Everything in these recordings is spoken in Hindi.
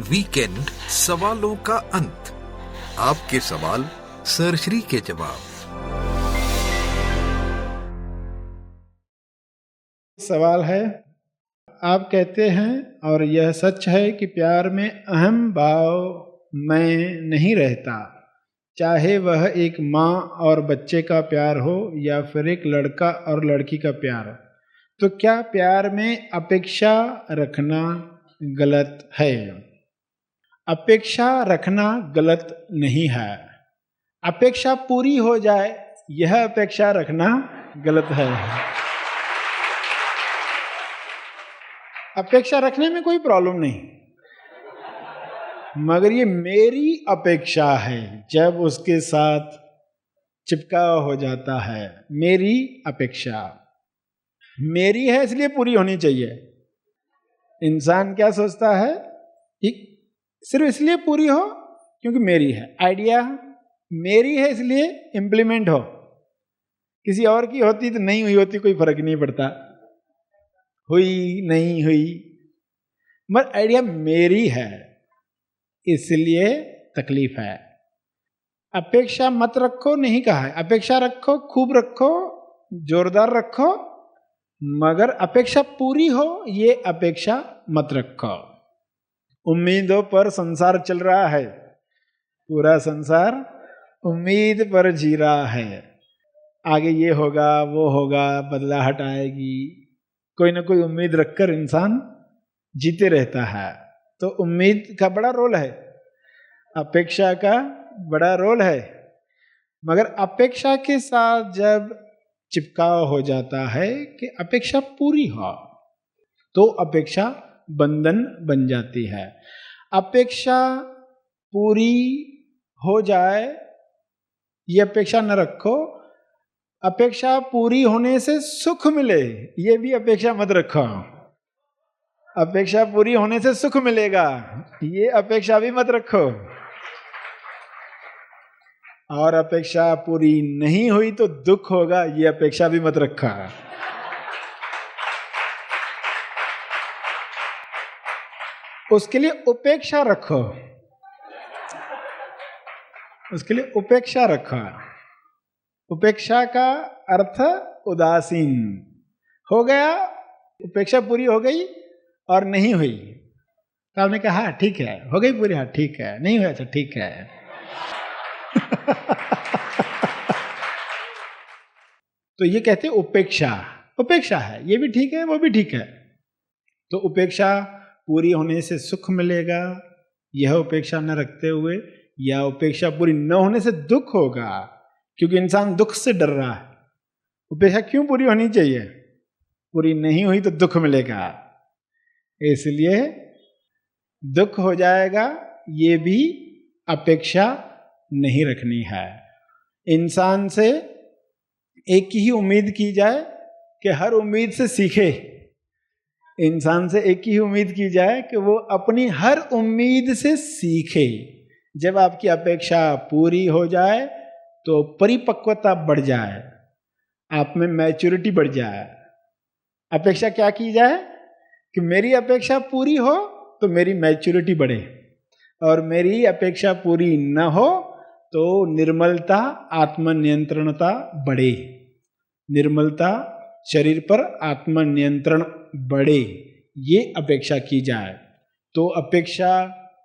वीकेंड सवालों का अंत। आपके सवाल सर श्री के जवाब। सवाल है, आप कहते हैं और यह सच है कि प्यार में अहम भाव मैं नहीं रहता, चाहे वह एक माँ और बच्चे का प्यार हो या फिर एक लड़का और लड़की का प्यार। तो क्या प्यार में अपेक्षा रखना गलत है? अपेक्षा रखना गलत नहीं है। अपेक्षा पूरी हो जाए यह अपेक्षा रखना गलत है। अपेक्षा रखने में कोई प्रॉब्लम नहीं, मगर ये मेरी अपेक्षा है जब उसके साथ चिपका हो जाता है। मेरी अपेक्षा मेरी है इसलिए पूरी होनी चाहिए। इंसान क्या सोचता है कि सिर्फ इसलिए पूरी हो क्योंकि मेरी है। आइडिया मेरी है इसलिए इंप्लीमेंट हो। किसी और की होती तो नहीं हुई होती, कोई फर्क नहीं पड़ता, हुई नहीं हुई, मगर आइडिया मेरी है इसलिए तकलीफ है। अपेक्षा मत रखो नहीं कहा है, अपेक्षा रखो, खूब रखो, जोरदार रखो, मगर अपेक्षा पूरी हो ये अपेक्षा मत रखो। उम्मीदों पर संसार चल रहा है, पूरा संसार उम्मीद पर जी रहा है। आगे ये होगा वो होगा, बदलाहट आएगी, कोई ना कोई उम्मीद रखकर इंसान जीते रहता है। तो उम्मीद का बड़ा रोल है, अपेक्षा का बड़ा रोल है, मगर अपेक्षा के साथ जब चिपकाव हो जाता है कि अपेक्षा पूरी हो तो अपेक्षा बंधन बन जाती है। अपेक्षा पूरी हो जाए ये अपेक्षा न रखो, अपेक्षा पूरी होने से सुख मिले ये भी अपेक्षा मत रखो। अपेक्षा पूरी होने से सुख मिलेगा ये अपेक्षा भी मत रखो, और अपेक्षा पूरी नहीं हुई तो दुख होगा ये अपेक्षा भी मत रखा। उसके लिए उपेक्षा रखो, उसके लिए उपेक्षा रखो। उपेक्षा का अर्थ उदासीन हो गया, उपेक्षा पूरी हो गई और नहीं हुई तो आपने कहा हाँ ठीक है, हो गई पूरी, हाँ ठीक है, नहीं हुआ तो ठीक है। तो ये कहते हैं उपेक्षा, उपेक्षा है, ये भी ठीक है वो भी ठीक है। तो उपेक्षा पूरी होने से सुख मिलेगा यह उपेक्षा न रखते हुए, या उपेक्षा पूरी न होने से दुख होगा क्योंकि इंसान दुख से डर रहा है। उपेक्षा क्यों पूरी होनी चाहिए? पूरी नहीं हुई तो दुख मिलेगा, इसलिए दुख हो जाएगा ये भी अपेक्षा नहीं रखनी है। इंसान से एक ही उम्मीद की जाए कि हर उम्मीद से सीखे। इंसान से एक ही उम्मीद की जाए कि वो अपनी हर उम्मीद से सीखे। जब आपकी अपेक्षा पूरी हो जाए तो परिपक्वता बढ़ जाए, आप में मैच्योरिटी बढ़ जाए। अपेक्षा क्या की जाए कि मेरी अपेक्षा पूरी हो तो मेरी मैच्योरिटी बढ़े, और मेरी अपेक्षा पूरी न हो तो निर्मलता, आत्मनियंत्रणता बढ़े। निर्मलता, शरीर पर आत्मनियंत्रण बढ़े, ये अपेक्षा की जाए तो अपेक्षा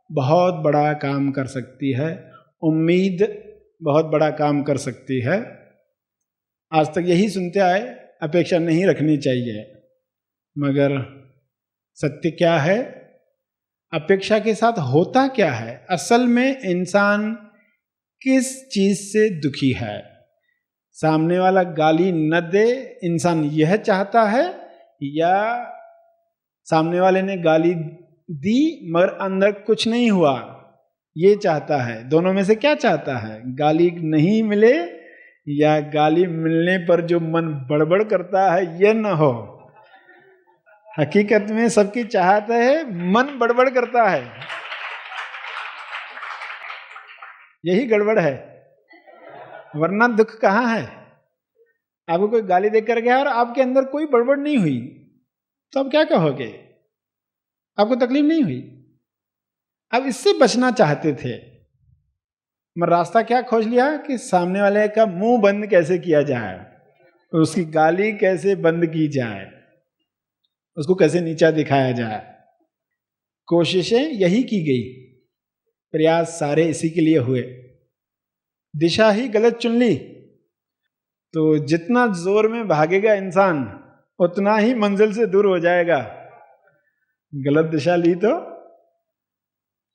बहुत बड़ा काम कर सकती है। उम्मीद बहुत बड़ा काम कर सकती है। आज तक यही सुनते आए अपेक्षा नहीं रखनी चाहिए, मगर सत्य क्या है? अपेक्षा के साथ होता क्या है? असल में इंसान किस चीज से दुखी है? सामने वाला गाली न दे इंसान यह चाहता है, या सामने वाले ने गाली दी मगर अंदर कुछ नहीं हुआ ये चाहता है? दोनों में से क्या चाहता है? गाली नहीं मिले या गाली मिलने पर जो मन बड़बड़ करता है यह न हो। हकीकत में सबकी चाहत है, मन बड़बड़ करता है, यही गड़बड़ है, वरना दुख कहाँ है? आपको कोई गाली देकर गया और आपके अंदर कोई बड़बड़ नहीं हुई तो आप क्या कहोगे? आपको तकलीफ नहीं हुई। अब इससे बचना चाहते थे, मगर रास्ता क्या खोज लिया कि सामने वाले का मुंह बंद कैसे किया जाए, उसकी गाली कैसे बंद की जाए, उसको कैसे नीचा दिखाया जाए। कोशिशें यही की गई, प्रयास सारे इसी के लिए हुए। दिशा ही गलत चुन ली तो जितना जोर में भागेगा इंसान उतना ही मंजिल से दूर हो जाएगा। गलत दिशा ली तो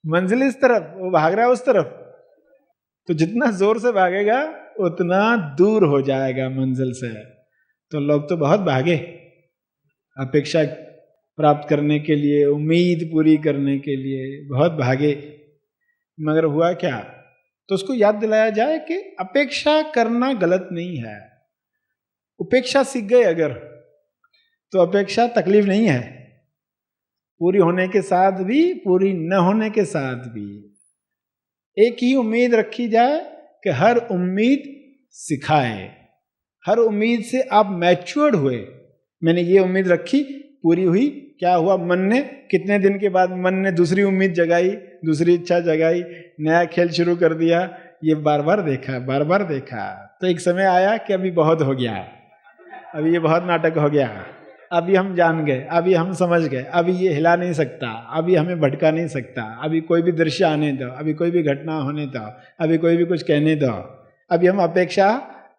मंजिल इस तरफ, वो भाग रहा है उस तरफ, तो जितना जोर से भागेगा उतना दूर हो जाएगा मंजिल से। तो लोग तो बहुत भागे अपेक्षा प्राप्त करने के लिए, उम्मीद पूरी करने के लिए बहुत भागे, मगर हुआ क्या? तो उसको याद दिलाया जाए कि अपेक्षा करना गलत नहीं है। उपेक्षा सीख गए अगर तो अपेक्षा तकलीफ नहीं है, पूरी होने के साथ भी पूरी न होने के साथ भी एक ही उम्मीद रखी जाए कि हर उम्मीद सिखाए, हर उम्मीद से आप मैच्योर्ड हुए। मैंने ये उम्मीद रखी, पूरी हुई, क्या हुआ? मन ने कितने दिन के बाद मन ने दूसरी उम्मीद जगाई, दूसरी इच्छा जगाई, नया खेल शुरू कर दिया। ये बार बार देखा तो एक समय आया कि अभी बहुत हो गया, अभी ये बहुत नाटक हो गया, अभी हम जान गए, अभी हम समझ गए, अभी ये हिला नहीं सकता, अभी हमें भटका नहीं सकता, अभी कोई भी दृश्य आने दो, अभी कोई भी घटना होने दो, अभी कोई भी कुछ कहने दो। अभी हम अपेक्षा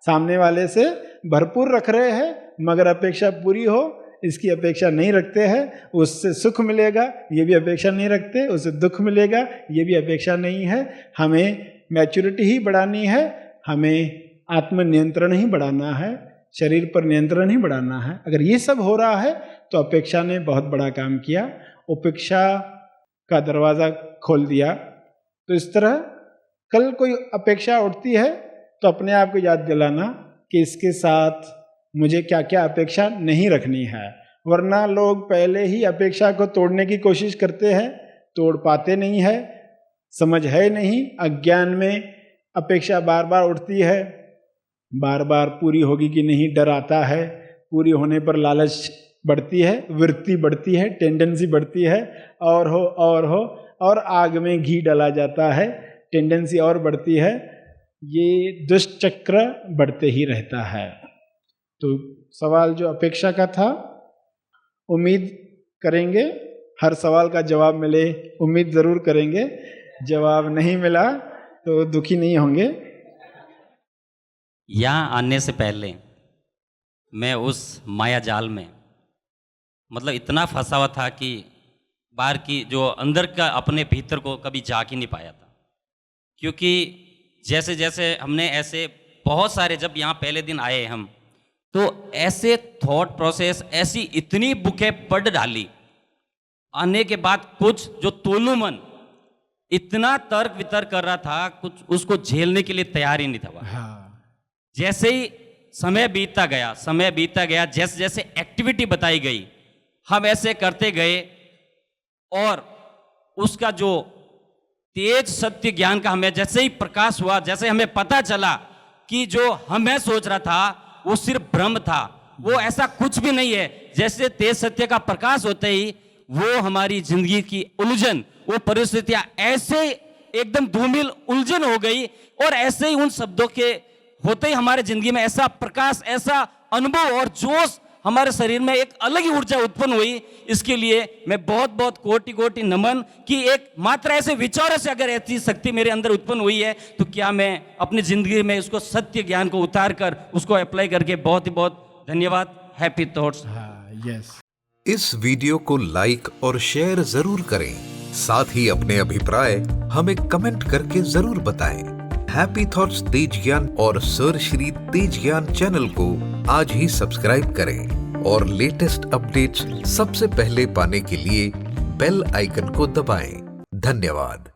सामने वाले से भरपूर रख रहे हैं, मगर अपेक्षा पूरी हो इसकी अपेक्षा नहीं रखते हैं। उससे सुख मिलेगा ये भी अपेक्षा नहीं रखते, उससे दुख मिलेगा ये भी अपेक्षा नहीं है। हमें मैच्योरिटी ही बढ़ानी है, हमें आत्मनियंत्रण ही बढ़ाना है, शरीर पर नियंत्रण ही बढ़ाना है। अगर ये सब हो रहा है तो अपेक्षा ने बहुत बड़ा काम किया, उपेक्षा का दरवाज़ा खोल दिया। तो इस तरह कल कोई अपेक्षा उठती है तो अपने आप को याद दिलाना कि इसके साथ मुझे क्या क्या अपेक्षा नहीं रखनी है, वरना लोग पहले ही अपेक्षा को तोड़ने की कोशिश करते हैं, तोड़ पाते नहीं है, समझ है नहीं, अज्ञान में अपेक्षा बार बार उठती है, बार बार पूरी होगी कि नहीं डर आता है, पूरी होने पर लालच बढ़ती है, वृत्ति बढ़ती है, टेंडेंसी बढ़ती है, और हो और आग में घी डाला जाता है, टेंडेंसी और बढ़ती है, ये दुष्ट चक्र बढ़ते ही रहता है। तो सवाल जो अपेक्षा का था, उम्मीद करेंगे हर सवाल का जवाब मिले, उम्मीद ज़रूर करेंगे, जवाब नहीं मिला तो दुखी नहीं होंगे। यहाँ आने से पहले मैं उस माया जाल में मतलब इतना फंसा हुआ था कि बाहर की जो अंदर का अपने भीतर को कभी झांक ही नहीं पाया था। क्योंकि जैसे जैसे हमने ऐसे बहुत सारे, जब यहाँ पहले दिन आए हम, तो ऐसे थॉट प्रोसेस, ऐसी इतनी बुकें पढ़ डाली, आने के बाद कुछ जो तोलू मन इतना तर्क वितर्क कर रहा था, कुछ उसको झेलने के लिए तैयार ही नहीं था। हाँ। जैसे ही समय बीतता गया, जैसे जैसे एक्टिविटी बताई गई, हम ऐसे करते गए, और उसका जो तेज सत्य ज्ञान का हमें जैसे ही प्रकाश हुआ, जैसे हमें पता चला कि जो हमें सोच रहा था वो सिर्फ भ्रम था, वो ऐसा कुछ भी नहीं है। जैसे तेज सत्य का प्रकाश होते ही वो हमारी जिंदगी की उलझन, वो परिस्थितियां ऐसे एकदम धूमिल उलझन हो गई, और ऐसे ही उन शब्दों के होते ही हमारे जिंदगी में ऐसा प्रकाश, ऐसा अनुभव और जोश हमारे शरीर में एक अलग ही ऊर्जा उत्पन्न हुई। इसके लिए मैं बहुत बहुत कोटि कोटि नमन कि एक मात्र ऐसे विचारों से अगर ऐसी शक्ति मेरे अंदर उत्पन्न हुई है, तो क्या मैं अपनी जिंदगी में उसको सत्य ज्ञान को उतार कर उसको अप्लाई करके बहुत ही बहुत धन्यवाद। Happy thoughts. यस। इस वीडियो को लाइक और शेयर जरूर करें, साथ ही अपने अभिप्राय हमें कमेंट करके जरूर बताएं। हैप्पी थॉट्स तेज ज्ञान और सर श्री तेज ज्ञान चैनल को आज ही सब्सक्राइब करें और लेटेस्ट अपडेट्स सबसे पहले पाने के लिए बेल आइकन को दबाएं। धन्यवाद।